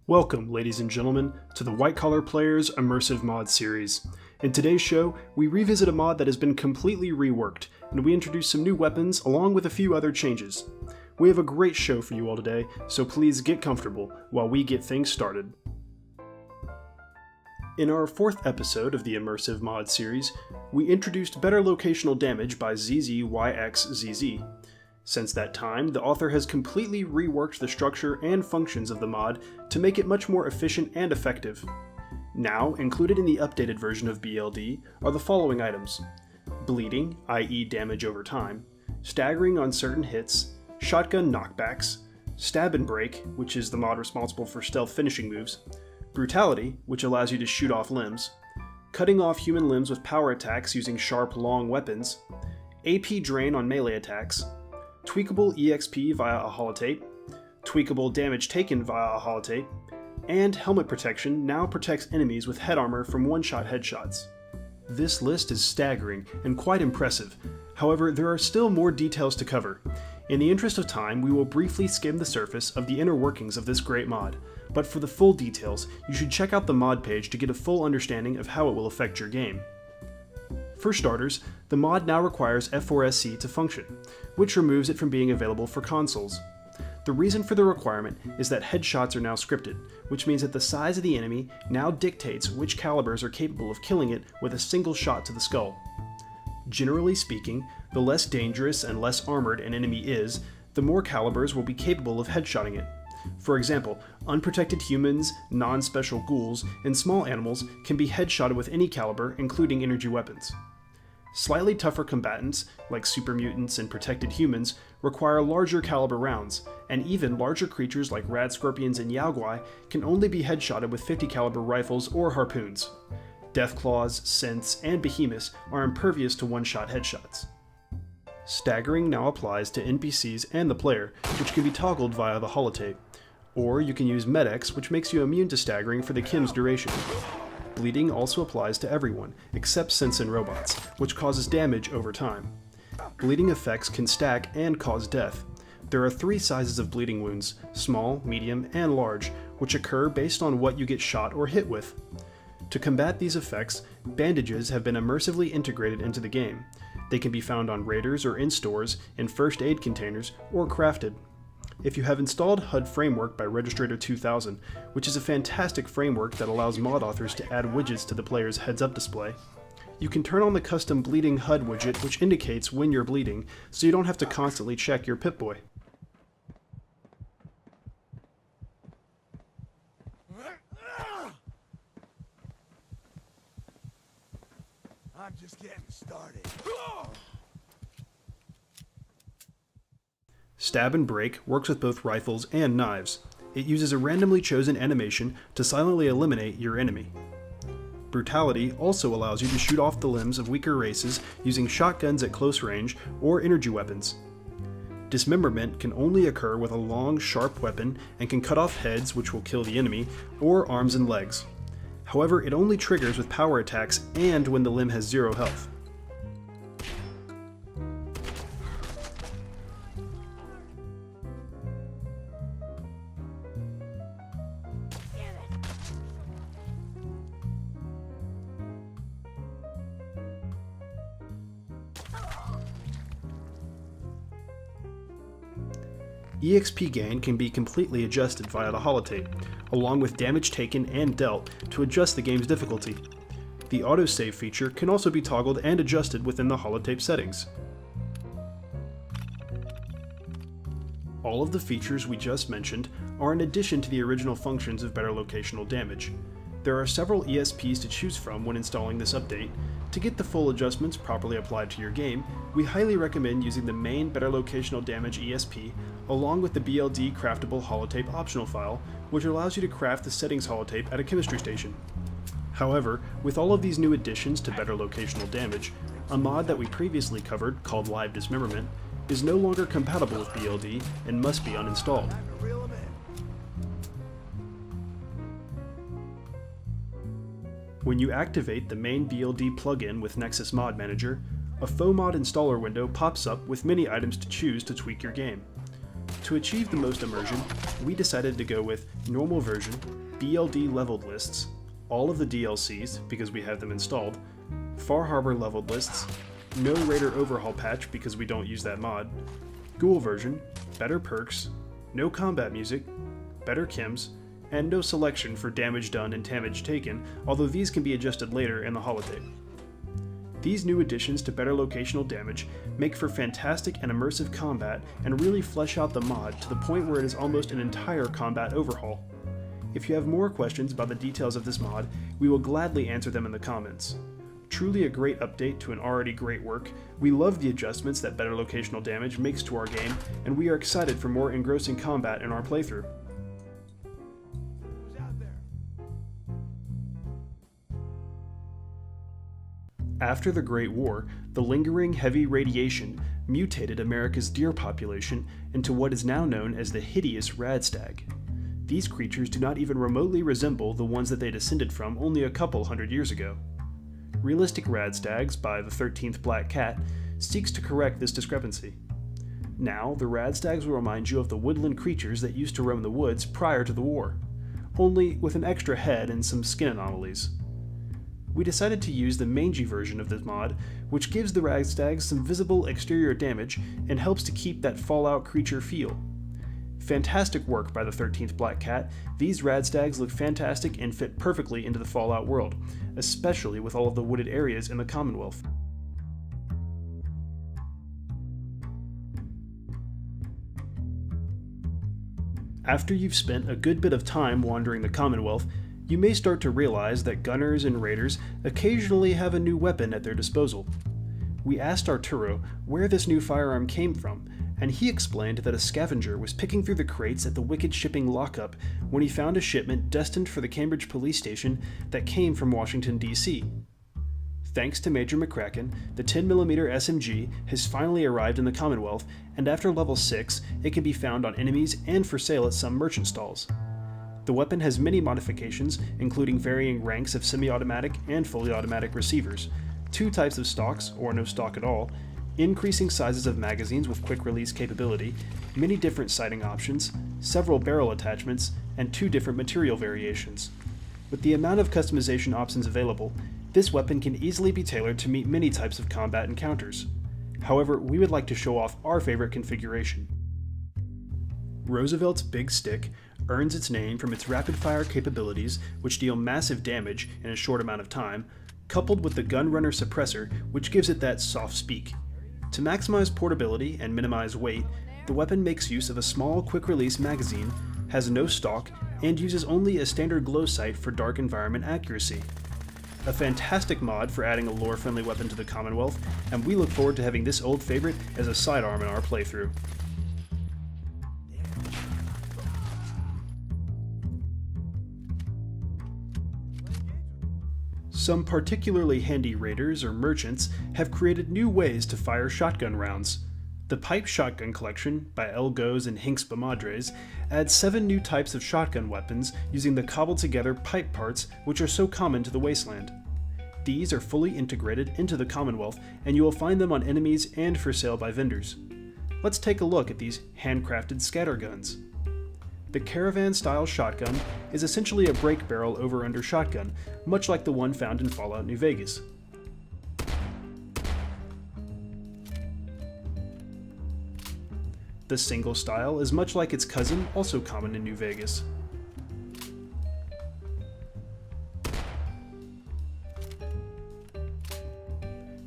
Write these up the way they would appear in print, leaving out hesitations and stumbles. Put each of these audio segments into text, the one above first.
Welcome, ladies and gentlemen, to the White Collar Players Immersive Mod series. In today's show, we revisit a mod that has been completely reworked, and we introduce some new weapons along with a few other changes. We have a great show for you all today, so please get comfortable while we get things started. In our fourth episode of the Immersive Mod series, we introduced better locational damage by Zzyxzz. Since that time, the author has completely reworked the structure and functions of the mod to make it much more efficient and effective. Now, included in the updated version of B.L.D. are the following items: bleeding, i.e. damage over time, staggering on certain hits, shotgun knockbacks, stab and break, which is the mod responsible for stealth finishing moves, brutality, which allows you to shoot off limbs, cutting off human limbs with power attacks using sharp, long weapons, AP drain on melee attacks, tweakable EXP via a holotape, tweakable damage taken via a holotape, and helmet protection now protects enemies with head armor from one-shot headshots. This list is staggering and quite impressive. However, there are still more details to cover. In the interest of time, we will briefly skim the surface of the inner workings of this great mod, but for the full details, you should check out the mod page to get a full understanding of how it will affect your game. For starters, the mod now requires F4SC to function, which removes it from being available for consoles. The reason for the requirement is that headshots are now scripted, which means that the size of the enemy now dictates which calibers are capable of killing it with a single shot to the skull. Generally speaking, the less dangerous and less armored an enemy is, the more calibers will be capable of headshotting it. For example, unprotected humans, non-special ghouls, and small animals can be headshotted with any caliber, including energy weapons. Slightly tougher combatants, like super mutants and protected humans, require larger caliber rounds, and even larger creatures like rad scorpions and yaoguai can only be headshotted with 50 caliber rifles or harpoons. Deathclaws, synths, and behemoths are impervious to one-shot headshots. Staggering now applies to NPCs and the player, which can be toggled via the holotape. Or you can use Med-X, which makes you immune to staggering for the Kim's duration. Bleeding also applies to everyone, except synths and robots, which causes damage over time. Bleeding effects can stack and cause death. There are 3 sizes of bleeding wounds: small, medium, and large, which occur based on what you get shot or hit with. To combat these effects, bandages have been immersively integrated into the game. They can be found on raiders or in stores, in first aid containers, or crafted. If you have installed HUD Framework by Registrator 2000, which is a fantastic framework that allows mod authors to add widgets to the player's heads-up display, you can turn on the custom bleeding HUD widget, which indicates when you're bleeding, so you don't have to constantly check your Pip-Boy. I'm just getting started. Stab and Break works with both rifles and knives. It uses a randomly chosen animation to silently eliminate your enemy. Brutality also allows you to shoot off the limbs of weaker races using shotguns at close range or energy weapons. Dismemberment can only occur with a long, sharp weapon and can cut off heads, which will kill the enemy, or arms and legs. However, it only triggers with power attacks and when the limb has 0 health. EXP gain can be completely adjusted via the holotape, along with damage taken and dealt to adjust the game's difficulty. The autosave feature can also be toggled and adjusted within the holotape settings. All of the features we just mentioned are in addition to the original functions of better locational damage. There are several ESPs to choose from when installing this update. To get the full adjustments properly applied to your game, we highly recommend using the main Better Locational Damage ESP along with the B.L.D. craftable holotape optional file, which allows you to craft the settings holotape at a chemistry station. However, with all of these new additions to Better Locational Damage, a mod that we previously covered, called Live Dismemberment, is no longer compatible with B.L.D. and must be uninstalled. When you activate the main B.L.D. plugin with Nexus Mod Manager, a faux mod installer window pops up with many items to choose to tweak your game. To achieve the most immersion, we decided to go with normal version, B.L.D leveled lists, all of the DLCs because we have them installed, Far Harbor leveled lists, no Raider overhaul patch because we don't use that mod, Ghoul version, better perks, no combat music, better chems, and no selection for damage done and damage taken, although these can be adjusted later in the holotape. These new additions to better locational damage make for fantastic and immersive combat and really flesh out the mod to the point where it is almost an entire combat overhaul. If you have more questions about the details of this mod, we will gladly answer them in the comments. Truly a great update to an already great work, we love the adjustments that better locational damage makes to our game, and we are excited for more engrossing combat in our playthrough. Who's out there? After the Great War, the lingering heavy radiation mutated America's deer population into what is now known as the hideous radstag. These creatures do not even remotely resemble the ones that they descended from only a couple hundred years ago. Realistic Radstags by the 13th BlackCat seeks to correct this discrepancy. Now, the Radstags will remind you of the woodland creatures that used to roam the woods prior to the war, only with an extra head and some skin anomalies. We decided to use the mangy version of this mod, which gives the Radstags some visible exterior damage and helps to keep that Fallout creature feel. Fantastic work by the 13th BlackCat. These Radstags look fantastic and fit perfectly into the Fallout world, especially with all of the wooded areas in the Commonwealth. After you've spent a good bit of time wandering the Commonwealth, you may start to realize that gunners and raiders occasionally have a new weapon at their disposal. We asked Arturo where this new firearm came from, and he explained that a scavenger was picking through the crates at the Wicked Shipping lockup when he found a shipment destined for the Cambridge police station that came from Washington, D.C. Thanks to Major McCrackin, the 10mm SMG has finally arrived in the Commonwealth, and after level 6, it can be found on enemies and for sale at some merchant stalls. The weapon has many modifications, including varying ranks of semi-automatic and fully automatic receivers, 2 types of stocks, or no stock at all, increasing sizes of magazines with quick release capability, many different sighting options, several barrel attachments, and 2 different material variations. With the amount of customization options available, this weapon can easily be tailored to meet many types of combat encounters. However, we would like to show off our favorite configuration. Roosevelt's Big Stick earns its name from its rapid-fire capabilities, which deal massive damage in a short amount of time, coupled with the Gunrunner suppressor, which gives it that soft speak. To maximize portability and minimize weight, the weapon makes use of a small quick-release magazine, has no stock, and uses only a standard glow sight for dark environment accuracy. A fantastic mod for adding a lore-friendly weapon to the Commonwealth, and we look forward to having this old favorite as a sidearm in our playthrough. Some particularly handy raiders or merchants have created new ways to fire shotgun rounds. The Pipe Shotgun Collection by B.L.D and Henkspamadres adds 7 new types of shotgun weapons using the cobbled together pipe parts which are so common to the wasteland. These are fully integrated into the Commonwealth, and you will find them on enemies and for sale by vendors. Let's take a look at these handcrafted scatterguns. The Caravan-style shotgun is essentially a break barrel over-under shotgun, much like the one found in Fallout New Vegas. The single style is much like its cousin, also common in New Vegas.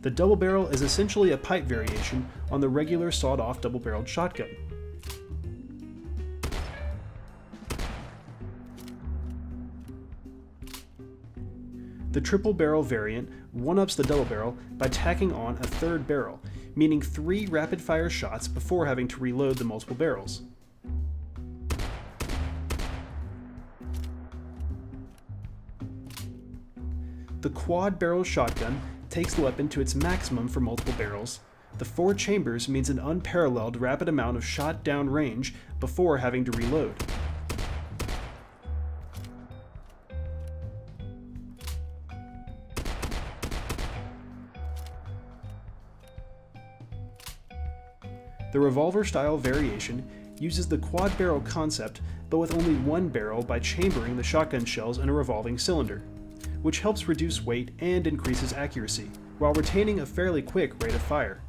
The double barrel is essentially a pipe variation on the regular sawed-off double-barreled shotgun. The triple barrel variant one-ups the double barrel by tacking on a third barrel, meaning 3 rapid-fire shots before having to reload the multiple barrels. The quad-barrel shotgun takes the weapon to its maximum for multiple barrels. The 4 chambers means an unparalleled rapid amount of shot down range before having to reload. The revolver-style variation uses the quad barrel concept but with only one barrel by chambering the shotgun shells in a revolving cylinder, which helps reduce weight and increases accuracy, while retaining a fairly quick rate of fire.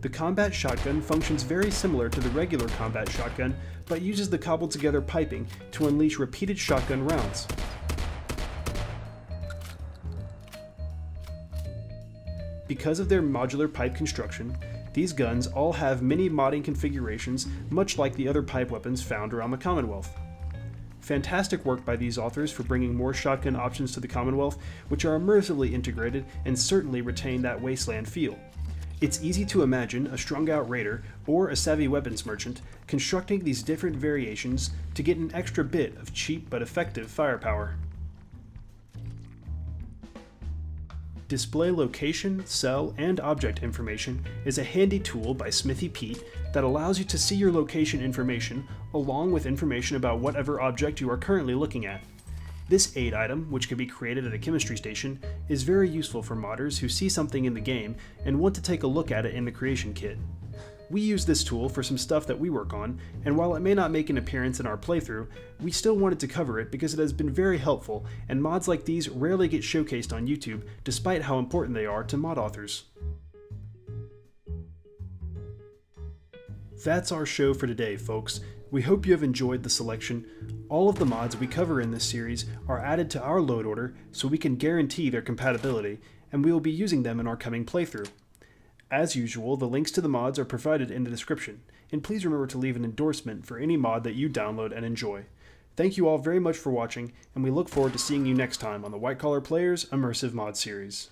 The combat shotgun functions very similar to the regular combat shotgun, but uses the cobbled together piping to unleash repeated shotgun rounds. Because of their modular pipe construction, these guns all have mini modding configurations much like the other pipe weapons found around the Commonwealth. Fantastic work by these authors for bringing more shotgun options to the Commonwealth, which are immersively integrated and certainly retain that wasteland feel. It's easy to imagine a strung-out raider or a savvy weapons merchant constructing these different variations to get an extra bit of cheap but effective firepower. Display location, cell, and object information is a handy tool by SmithyPete that allows you to see your location information along with information about whatever object you are currently looking at. This aid item, which can be created at a chemistry station, is very useful for modders who see something in the game and want to take a look at it in the creation kit. We use this tool for some stuff that we work on, and while it may not make an appearance in our playthrough, we still wanted to cover it because it has been very helpful, and mods like these rarely get showcased on YouTube despite how important they are to mod authors. That's our show for today, folks. We hope you have enjoyed the selection. All of the mods we cover in this series are added to our load order so we can guarantee their compatibility, and we will be using them in our coming playthrough. As usual, the links to the mods are provided in the description, and please remember to leave an endorsement for any mod that you download and enjoy. Thank you all very much for watching, and we look forward to seeing you next time on the White Collar Players Immersive Mod series.